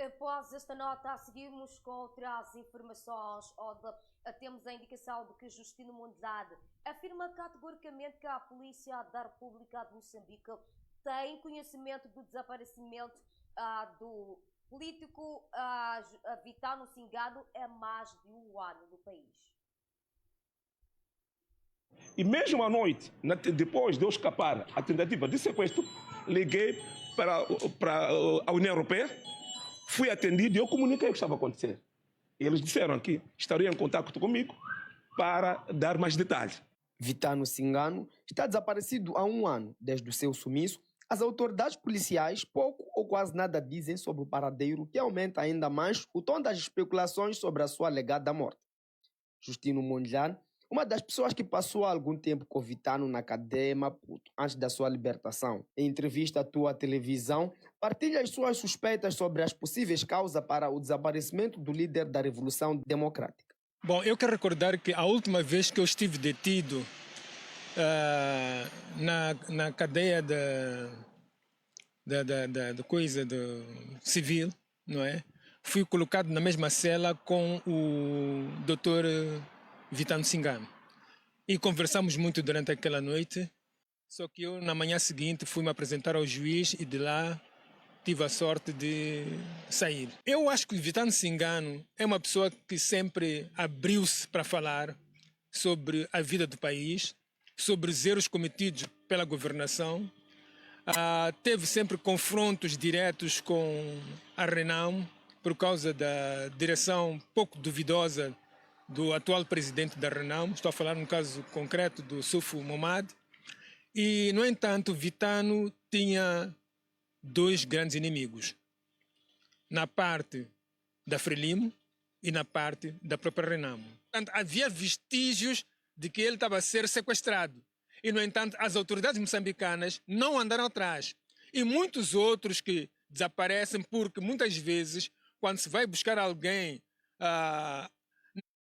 Após esta nota, seguimos com outras informações, onde temos a indicação de que Justino Mondlane afirma categoricamente que a Polícia da República de Moçambique tem conhecimento do desaparecimento do político Vitano Cingano há mais de um ano no país. E mesmo à noite, depois de eu escapar a tentativa de sequestro, liguei para a União Europeia, fui atendido e eu comuniquei o que estava acontecendo. Eles disseram que estariam em contato comigo para dar mais detalhes. Vitano Cingano está desaparecido há um ano. Desde o seu sumiço, as autoridades policiais pouco ou quase nada dizem sobre o paradeiro, que aumenta ainda mais o tom das especulações sobre a sua alegada morte. Justino Mondlane, uma das pessoas que passou algum tempo com Vitano na cadeia Maputo, antes da sua libertação, em entrevista à tua televisão, partilha as suas suspeitas sobre as possíveis causas para o desaparecimento do líder da Revolução Democrática. Bom, eu quero recordar que a última vez que eu estive detido na cadeia da coisa do civil, não é? Fui colocado na mesma cela com o Dr. Vitano Cingano. E conversamos muito durante aquela noite, só que eu na manhã seguinte fui me apresentar ao juiz e de lá tive a sorte de sair. Eu acho que o Vitano Cingano é uma pessoa que sempre abriu-se para falar sobre a vida do país, sobre os erros cometidos pela governação. Teve sempre confrontos diretos com a Renamo por causa da direção pouco duvidosa do atual presidente da Renamo. Estou a falar no caso concreto do Sufo Momad. E, no entanto, Vitano tinha dois grandes inimigos, na parte da Frelimo e na parte da própria Renamo. Portanto, havia vestígios de que ele estava a ser sequestrado. E, no entanto, as autoridades moçambicanas não andaram atrás. E muitos outros que desaparecem porque, muitas vezes, quando se vai buscar alguém,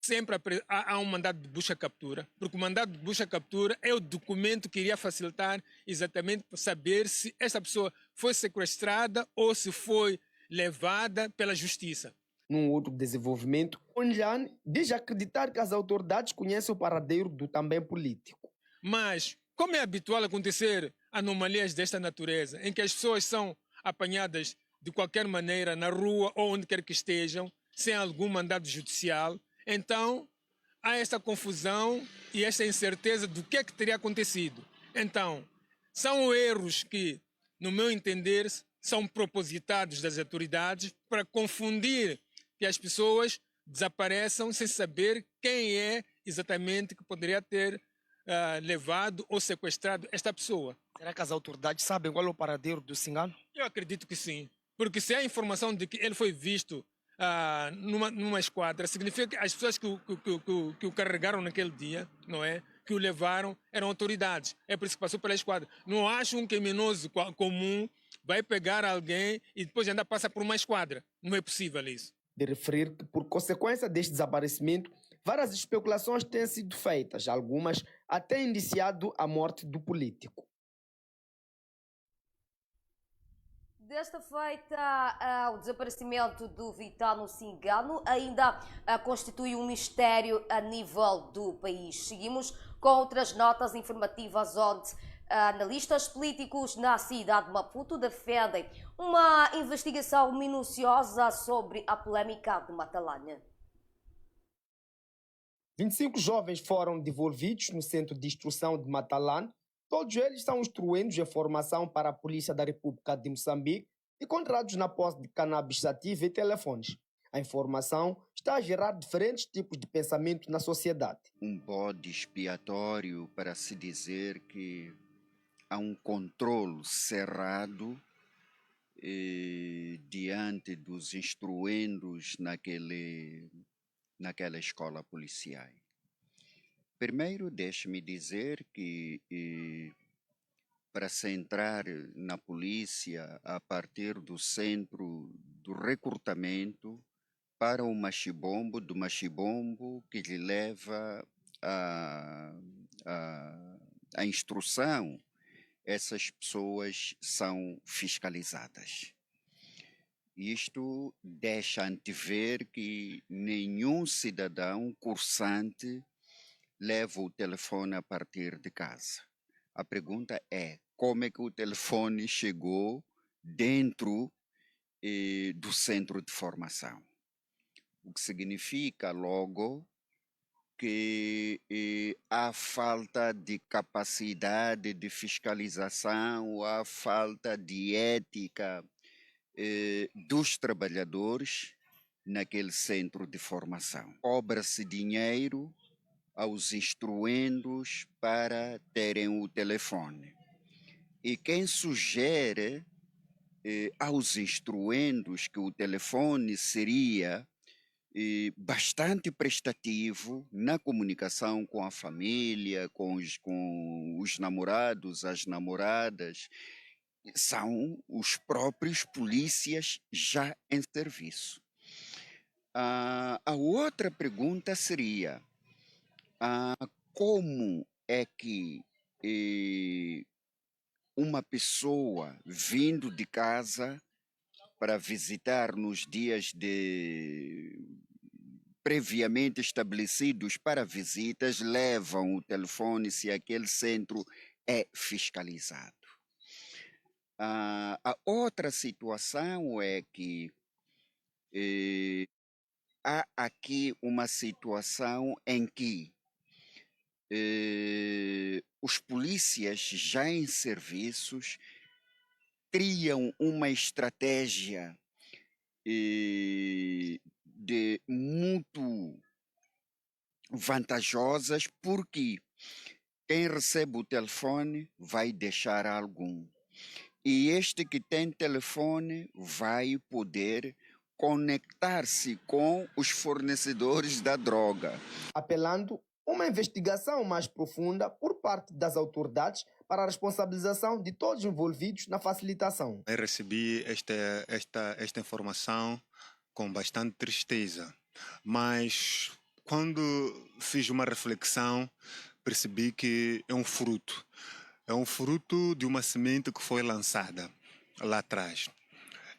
sempre há um mandado de busca-captura, porque o mandado de busca-captura é o documento que iria facilitar exatamente saber se esta pessoa foi sequestrada ou se foi levada pela justiça. Num outro desenvolvimento, Mondlane diz acreditar que as autoridades conhecem o paradeiro do também político. Mas, como é habitual acontecer anomalias desta natureza, em que as pessoas são apanhadas de qualquer maneira na rua ou onde quer que estejam, sem algum mandado judicial, então há esta confusão e esta incerteza do que é que teria acontecido. Então, são erros que, no meu entender, são propositados das autoridades para confundir que as pessoas desapareçam sem saber quem é exatamente que poderia ter levado ou sequestrado esta pessoa. Será que as autoridades sabem qual é o paradeiro do Cingano? Eu acredito que sim, porque se há informação de que ele foi visto numa esquadra, significa que as pessoas que o carregaram naquele dia, não é? Que o levaram, eram autoridades. É por isso que passou pela esquadra. Não acho um criminoso comum vai pegar alguém e depois ainda passa por uma esquadra. Não é possível isso. De referir que, por consequência deste desaparecimento, várias especulações têm sido feitas, algumas até indiciado a morte do político. Desta feita, o desaparecimento do Vitano Cingano ainda constitui um mistério a nível do país. Seguimos com outras notas informativas onde analistas políticos na cidade de Maputo defendem uma investigação minuciosa sobre a polémica de Matalane. 25 jovens foram devolvidos no centro de instrução de Matalane. Todos eles são instruídos em formação para a Polícia da República de Moçambique e encontrados na posse de cannabis sativa e telefones. A informação está a gerar diferentes tipos de pensamento na sociedade. Um bode expiatório para se dizer que há um controle cerrado diante dos instruendos naquela escola policial. Primeiro, deixe-me dizer que para se entrar na polícia a partir do centro do recrutamento para o machibombo, do machibombo que lhe leva a instrução, essas pessoas são fiscalizadas. Isto deixa antever que nenhum cidadão cursante leva o telefone a partir de casa. A pergunta é como é que o telefone chegou dentro do centro de formação. O que significa, logo, que há falta de capacidade de fiscalização, há falta de ética dos trabalhadores naquele centro de formação. Cobra-se dinheiro aos instruendos para terem o telefone. E quem sugere aos instruendos que o telefone seria bastante prestativo na comunicação com a família, com os namorados, as namoradas, são os próprios polícias já em serviço. A outra pergunta seria como é que uma pessoa vindo de casa para visitar nos dias previamente estabelecidos para visitas levam o telefone se aquele centro é fiscalizado. A outra situação é que há aqui uma situação em que os polícias já em serviços criam uma estratégia de muito vantajosas, porque quem recebe o telefone vai deixar algum. E este que tem telefone vai poder conectar-se com os fornecedores da droga. Apelando uma investigação mais profunda por parte das autoridades para a responsabilização de todos envolvidos na facilitação. Eu recebi esta informação com bastante tristeza, mas quando fiz uma reflexão, percebi que é um fruto. É um fruto de uma semente que foi lançada lá atrás.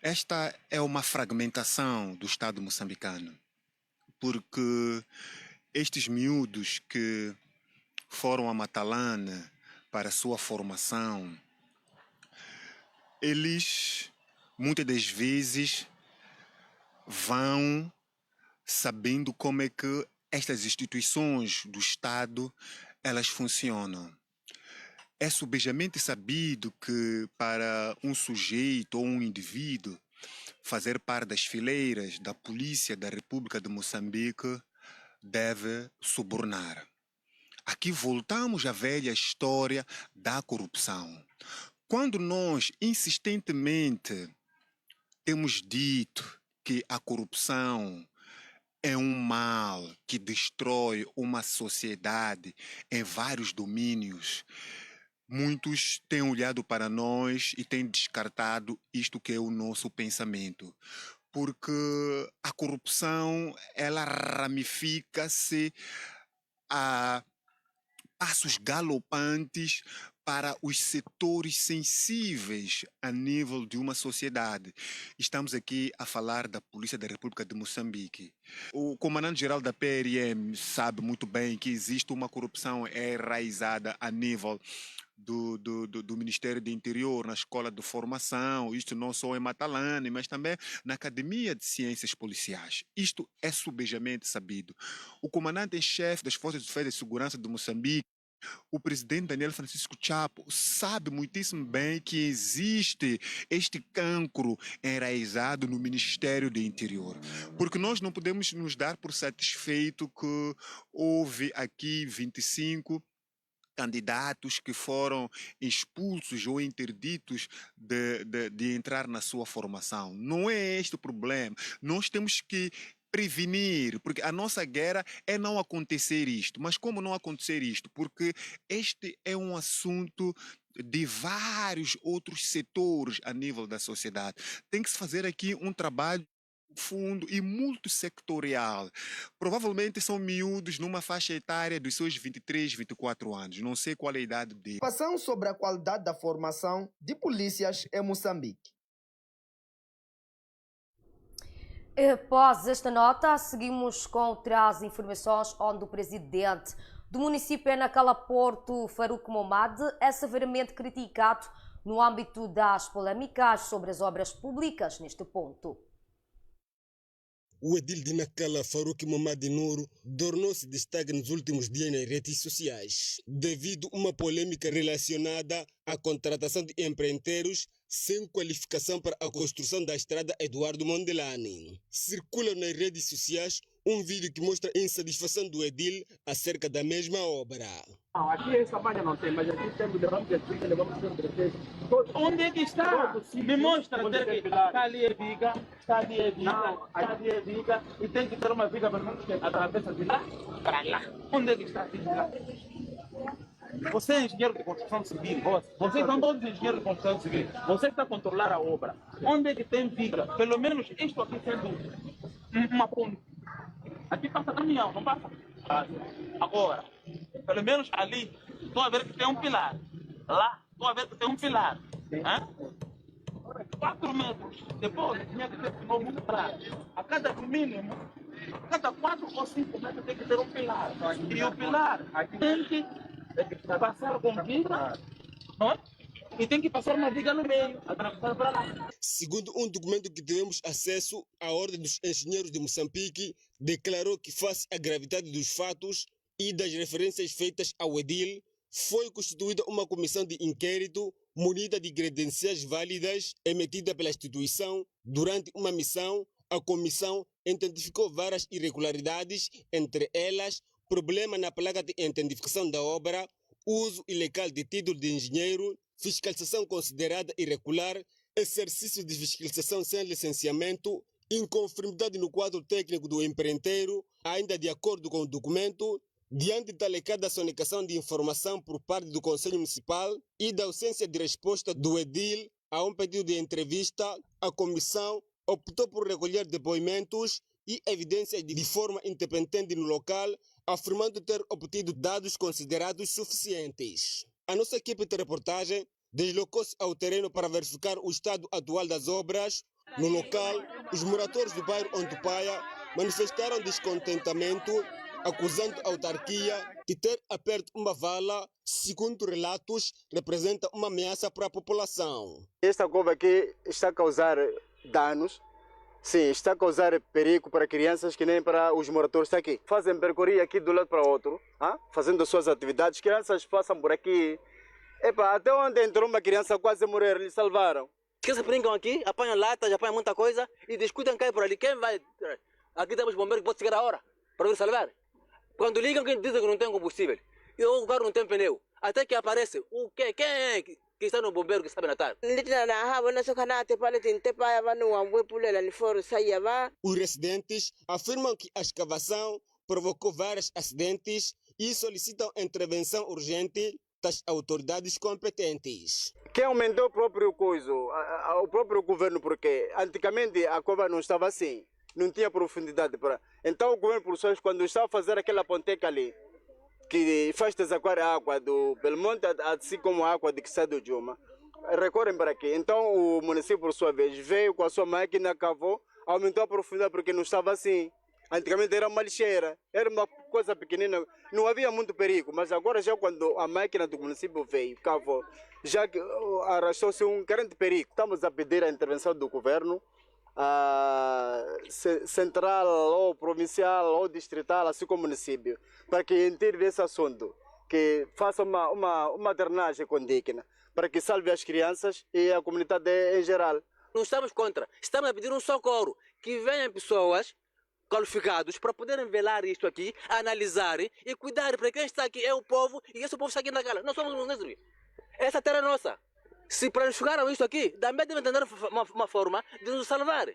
Esta é uma fragmentação do Estado moçambicano, porque estes miúdos que foram a Matalana para a sua formação, eles muitas das vezes vão sabendo como é que estas instituições do Estado elas funcionam. É subejamente sabido que para um sujeito ou um indivíduo fazer parte das fileiras da Polícia da República de Moçambique deve subornar. Aqui voltamos à velha história da corrupção. Quando nós insistentemente temos dito que a corrupção é um mal que destrói uma sociedade em vários domínios, muitos têm olhado para nós e têm descartado isto que é o nosso pensamento. Porque a corrupção, ela ramifica-se a passos galopantes para os setores sensíveis a nível de uma sociedade. Estamos aqui a falar da Polícia da República de Moçambique. O comandante-geral da PRM sabe muito bem que existe uma corrupção enraizada a nível do Ministério do Interior, na escola de formação, isto não só em Matalane, mas também na Academia de Ciências Policiais. Isto é subejamente sabido. O comandante em chefe das Forças de Defesa e Segurança de Moçambique, o presidente Daniel Francisco Chapo, sabe muitíssimo bem que existe este cancro enraizado no Ministério do Interior. Porque nós não podemos nos dar por satisfeito que houve aqui 25 candidatos que foram expulsos ou interditos de entrar na sua formação. Não é este o problema. Nós temos que prevenir, porque a nossa guerra é não acontecer isto. Mas como não acontecer isto? Porque este é um assunto de vários outros setores a nível da sociedade. Tem que se fazer aqui um trabalho fundo e multissectorial. Provavelmente são miúdos numa faixa etária dos seus 23, 24 anos. Não sei qual é a idade dele. Passando sobre a qualidade da formação de polícias em Moçambique. Após esta nota, seguimos com outras informações onde o presidente do município de Nacala Porto, Farouk Momad, é severamente criticado no âmbito das polêmicas sobre as obras públicas neste ponto. O edil de Nacala, Farouk Momad Nouro, tornou-se destaque nos últimos dias nas redes sociais, devido a uma polêmica relacionada à contratação de empreiteiros sem qualificação para a construção da estrada Eduardo Mondelani. Circula nas redes sociais um vídeo que mostra a insatisfação do edil acerca da mesma obra. Não, aqui essa malha não tem, mas aqui temos levamos onde é que está? Me mostra que está ali a viga, está ali a viga, está ali a viga, e tem que ter uma viga para não atravessa de lá para lá. Onde é que está a viga? Você é engenheiro de construção civil, vocês são todos engenheiros de construção civil, você está a controlar a obra. Onde é que tem viga? Pelo menos isto aqui sendo uma ponte. Aqui passa caminhão, não passa? Agora, pelo menos ali, estou a ver que tem um pilar. Lá, estou a ver que tem um pilar. 4 metros. Depois, tinha que ter de novo um pilar. A cada mínimo, a cada 4 ou 5 metros tem que ter um pilar. E o pilar tem que passar com viga, não é? E tem que passar uma viga no meio, atravessar para lá. Segundo um documento que tivemos acesso, a Ordem dos Engenheiros de Moçambique declarou que, face à gravidade dos fatos e das referências feitas ao edil, foi constituída uma comissão de inquérito munida de credenciais válidas emitida pela instituição. Durante uma missão, a comissão identificou várias irregularidades, entre elas problema na placa de identificação da obra, uso ilegal de título de engenheiro, fiscalização considerada irregular, exercício de fiscalização sem licenciamento, inconformidade no quadro técnico do empreiteiro, ainda de acordo com o documento, diante da alegada sonegação de informação por parte do Conselho Municipal e da ausência de resposta do edil a um pedido de entrevista, a comissão optou por recolher depoimentos e evidências de forma independente no local, afirmando ter obtido dados considerados suficientes. A nossa equipe de reportagem deslocou-se ao terreno para verificar o estado atual das obras. No local, os moradores do bairro Ontupaia manifestaram descontentamento, acusando a autarquia de ter aberto uma vala, segundo relatos, representa uma ameaça para a população. Esta cova aqui está a causar danos. Sim, está a causar perigo para crianças que nem para os moradores está aqui. Fazem percorrer aqui do lado para o outro, fazendo suas atividades. Crianças passam por aqui. Até onde entrou uma criança quase morrer, eles salvaram. Crianças brincam aqui, apanham latas, apanham muita coisa e descuidam cair por ali. Quem vai? Aqui temos bombeiros que podem chegar a hora para vir salvar. Quando ligam, quem dizem que não tem combustível e o carro não tem pneu. Até que aparece o quê? Quem é que está no bombeiro que sabe natar? Os residentes afirmam que a escavação provocou vários acidentes e solicitam intervenção urgente das autoridades competentes. Quem aumentou o próprio o próprio governo, porque antigamente a cova não estava assim, não tinha profundidade. Então o governo, por suas, quando estava a fazer aquela ponteca ali, que faz desaguar a água do Belmonte, assim como a água de Quissá do Juma, recorrem para aqui. Então o município, por sua vez, veio com a sua máquina, cavou, aumentou a profundidade porque não estava assim. Antigamente era uma lixeira, era uma coisa pequenina, não havia muito perigo, mas agora já quando a máquina do município veio, cavou, já arrastou-se um grande perigo. Estamos a pedir a intervenção do governo, central ou provincial ou distrital, assim como município, para que entenda esse assunto, que faça uma drenagem condigna, para que salve as crianças e a comunidade em geral. Não estamos contra, estamos a pedir um socorro, que venham pessoas qualificados para poderem velar isto aqui, analisarem e cuidarem, para quem está aqui é o povo e esse povo está aqui na gala. Nós somos os essa terra é nossa. Se planificaram isto aqui, também devem tentar uma forma de nos salvar.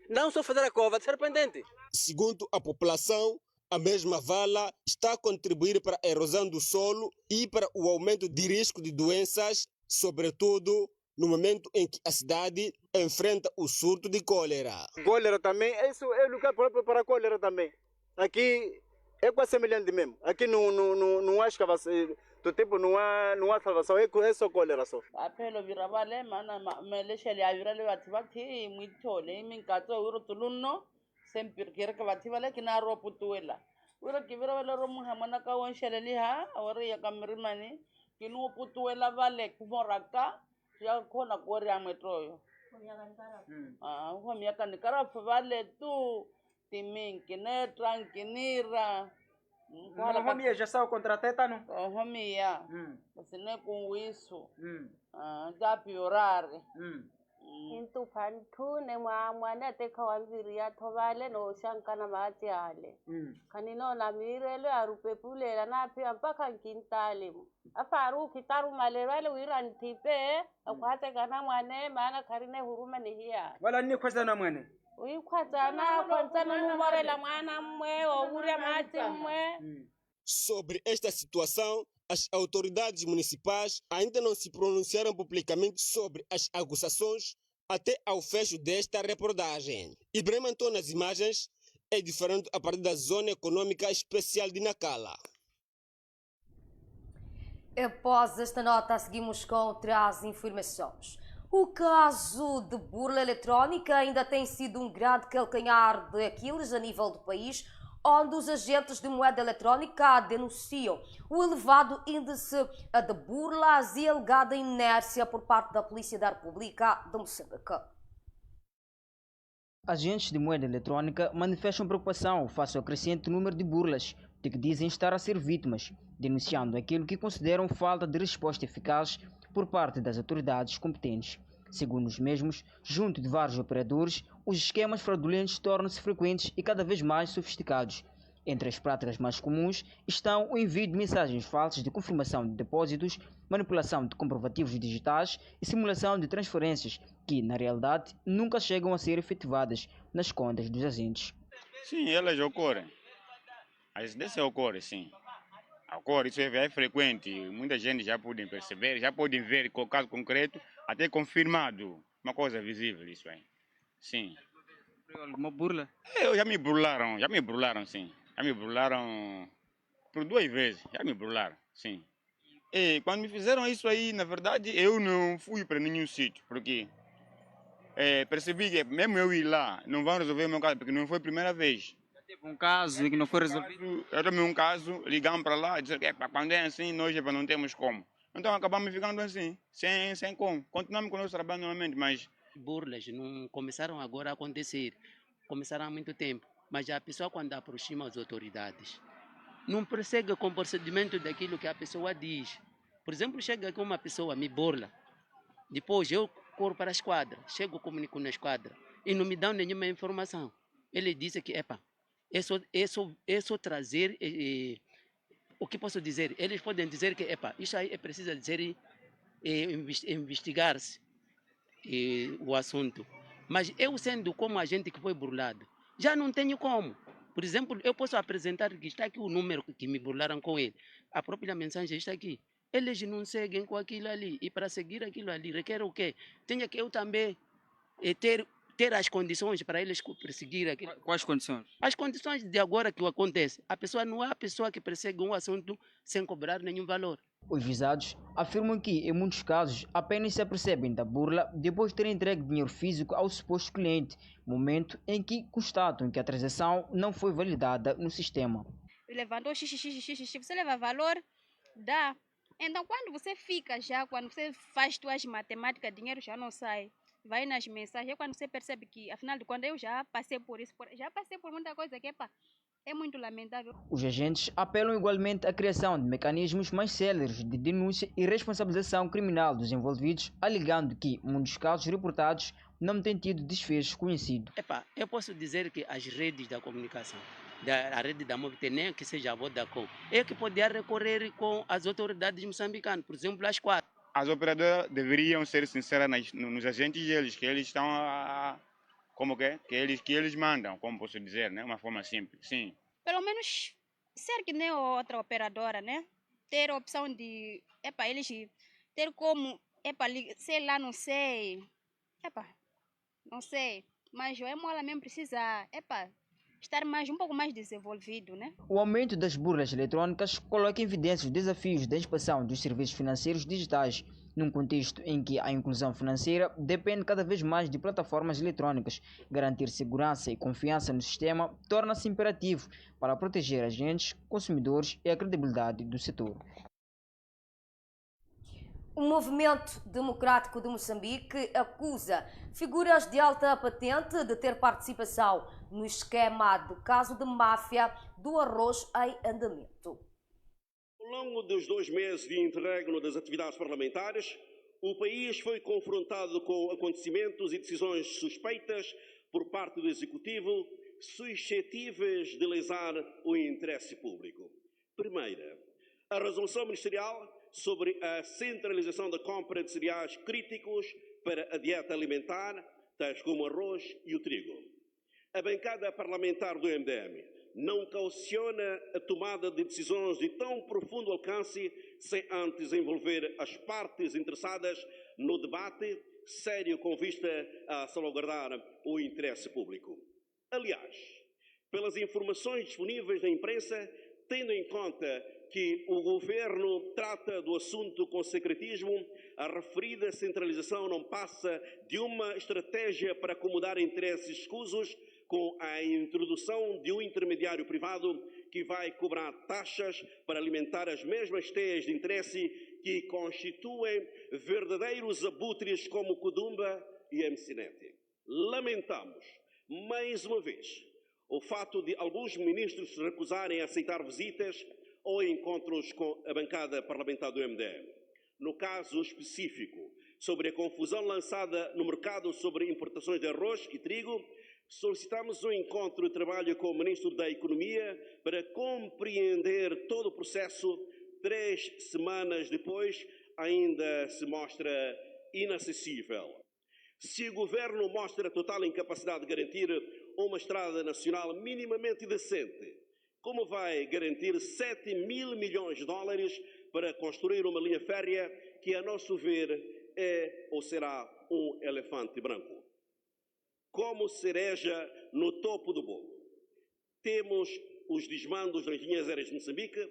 Não só fazer a cova de serpentente. Segundo a população, a mesma vala está a contribuir para a erosão do solo e para o aumento de risco de doenças, sobretudo no momento em que a cidade enfrenta o surto de cólera. Cólera também, isso é lugar próprio para a cólera também. Aqui é quase semelhante mesmo. Aqui não há escavação, do tipo não há salvação, é só cólera só. Apelo virabale mana melechele avirale wativati muito le minkato urutuluno sempre kira ka bathi bale ke na ro putuela ura ke bira bale ro muhamana ka won sheleli ha awari ya kamrimani ke no putuela bale kumoraka ya khona ko ri ametroyo ho miaka ni kara vale tu timing ke ne tranquinira Homie, já saiu contrateta, não? homia sine com isso já piorar Into pantu ne mwana te kawambiri ya thovale no shankana matiale. Kanino na mirelo arupe pulela na pia mpaka nkintale. Afaru kitaru malewale wiran tipe akwate kana mwane maana karine huruma ni hiya. Wala ni kweza na mwene. Uikwatana kwanza numorela mwana mwe owure mati mwe. Sobre esta situação, as autoridades municipais ainda não se pronunciaram publicamente sobre as acusações até ao fecho desta reportagem. Ibrahim Antônio nas imagens é diferente a partir da Zona Econômica Especial de Nacala. Após esta nota, seguimos com outras informações. O caso de burla eletrónica ainda tem sido um grande calcanhar de Aquiles a nível do país, onde os agentes de moeda eletrónica denunciam o elevado índice de burlas e alegada inércia por parte da Polícia da República de Moçambique. Agentes de moeda eletrónica manifestam preocupação face ao crescente número de burlas de que dizem estar a ser vítimas, denunciando aquilo que consideram falta de resposta eficaz por parte das autoridades competentes. Segundo os mesmos, junto de vários operadores, os esquemas fraudulentos tornam-se frequentes e cada vez mais sofisticados. Entre as práticas mais comuns estão o envio de mensagens falsas de confirmação de depósitos, manipulação de comprovativos digitais e simulação de transferências que, na realidade, nunca chegam a ser efetivadas nas contas dos agentes. Sim, elas ocorrem. A incidência ocorre, sim. Ocorre, isso é frequente. Muita gente já pode perceber, já podem ver com o caso concreto, até confirmado. Uma coisa visível isso aí. Sim. Alguma burla? Já me burlaram, sim. Já me burlaram por 2 vezes, já me burlaram, sim. E quando me fizeram isso aí, na verdade, eu não fui para nenhum sítio, porque percebi que mesmo eu ir lá, não vão resolver o meu caso, porque não foi a primeira vez. Já teve um caso que não foi resolvido? Eu tomei um caso, ligamos para lá e disseram que quando é assim, nós não temos como. Então acabamos ficando assim, sem como. Continuamos com o nosso trabalho normalmente, mas... Burlas não começaram agora a acontecer, começaram há muito tempo, mas a pessoa quando aproxima as autoridades não persegue com o procedimento daquilo que a pessoa diz. Por exemplo, chega aqui uma pessoa, me burla, depois eu corro para a esquadra, chego comunico na esquadra e não me dão nenhuma informação. Ele disse que, é só trazer, o que posso dizer? Eles podem dizer que, isso aí é preciso dizer, investigar-se o assunto. Mas eu sendo como agente que foi burlado, já não tenho como. Por exemplo, eu posso apresentar que está aqui o número que me burlaram com ele. A própria mensagem está aqui. Eles não seguem com aquilo ali. E para seguir aquilo ali, requer o quê? Tenho que eu também ter as condições para eles perseguir aquilo. Quais condições? As condições de agora que acontece. A pessoa não é a pessoa que persegue um assunto sem cobrar nenhum valor. Os visados afirmam que, em muitos casos, apenas se apercebem da burla depois de terem entregue dinheiro físico ao suposto cliente, momento em que constatam que a transação não foi validada no sistema. Levantou xixi, você leva valor, dá. Então, quando você faz suas matemáticas, dinheiro já não sai. Vai nas mensagens, quando você percebe que, afinal de contas, eu já passei por isso, já passei por muita coisa que é muito lamentável. Os agentes apelam igualmente à criação de mecanismos mais céleres de denúncia e responsabilização criminal dos envolvidos, alegando que, muitos casos reportados, não têm tido desfecho conhecido. Eu posso dizer que as redes da comunicação, a rede da Mobite, nem que seja a Vodacom, é que poderia recorrer com as autoridades moçambicanas, por exemplo, as 4. As operadoras deveriam ser sinceras nos agentes deles, que eles estão como que eles mandam, como posso dizer, né? Uma forma simples, sim. Pelo menos ser que nem outra operadora, né? Ter a opção de, eles ter como, sei lá, não sei, não sei, mas o Emola mesmo precisa, estar um pouco mais desenvolvido, né? O aumento das burlas eletrônicas coloca em evidência os desafios da expansão dos serviços financeiros digitais, num contexto em que a inclusão financeira depende cada vez mais de plataformas eletrónicas. Garantir segurança e confiança no sistema torna-se imperativo para proteger agentes, consumidores e a credibilidade do setor. O Movimento Democrático de Moçambique acusa figuras de alta patente de ter participação no esquema do caso de máfia do arroz em andamento. Ao longo dos 2 meses de interregno das atividades parlamentares, o país foi confrontado com acontecimentos e decisões suspeitas por parte do Executivo, suscetíveis de lesar o interesse público. Primeira, a resolução ministerial sobre a centralização da compra de cereais críticos para a dieta alimentar, tais como o arroz e o trigo. A bancada parlamentar do MDM não cauciona a tomada de decisões de tão profundo alcance sem antes envolver as partes interessadas no debate sério com vista a salvaguardar o interesse público. Aliás, pelas informações disponíveis na imprensa, tendo em conta que o governo trata do assunto com secretismo, a referida centralização não passa de uma estratégia para acomodar interesses escusos com a introdução de um intermediário privado que vai cobrar taxas para alimentar as mesmas teias de interesse que constituem verdadeiros abutres como Kudumba e MCNet. Lamentamos, mais uma vez, o fato de alguns ministros se recusarem a aceitar visitas ou encontros com a bancada parlamentar do MDM. No caso específico, sobre a confusão lançada no mercado sobre importações de arroz e trigo, solicitamos um encontro de trabalho com o Ministro da Economia para compreender todo o processo. 3 semanas depois, ainda se mostra inacessível. Se o Governo mostra total incapacidade de garantir uma estrada nacional minimamente decente, como vai garantir 7 mil milhões de dólares para construir uma linha férrea que, a nosso ver, é ou será um elefante branco? Como cereja no topo do bolo, temos os desmandos nas linhas aéreas de Moçambique,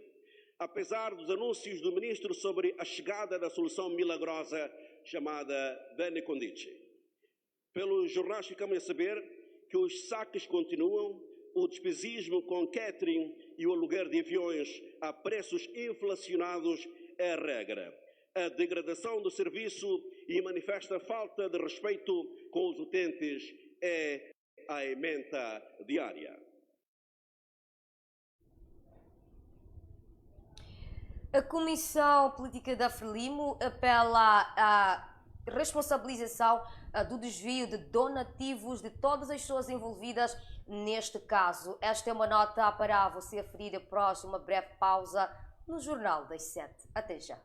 apesar dos anúncios do Ministro sobre a chegada da solução milagrosa chamada Dane Condici. Pelos jornais ficamos a saber que os saques continuam, o despesismo com catering e o aluguer de aviões a preços inflacionados é a regra. A degradação do serviço e manifesta falta de respeito com os utentes é a ementa diária. A Comissão Política da Frelimo apela à responsabilização do desvio de donativos de todas as pessoas envolvidas neste caso. Esta é uma nota para você aferir após uma breve pausa no Jornal das 7. Até já.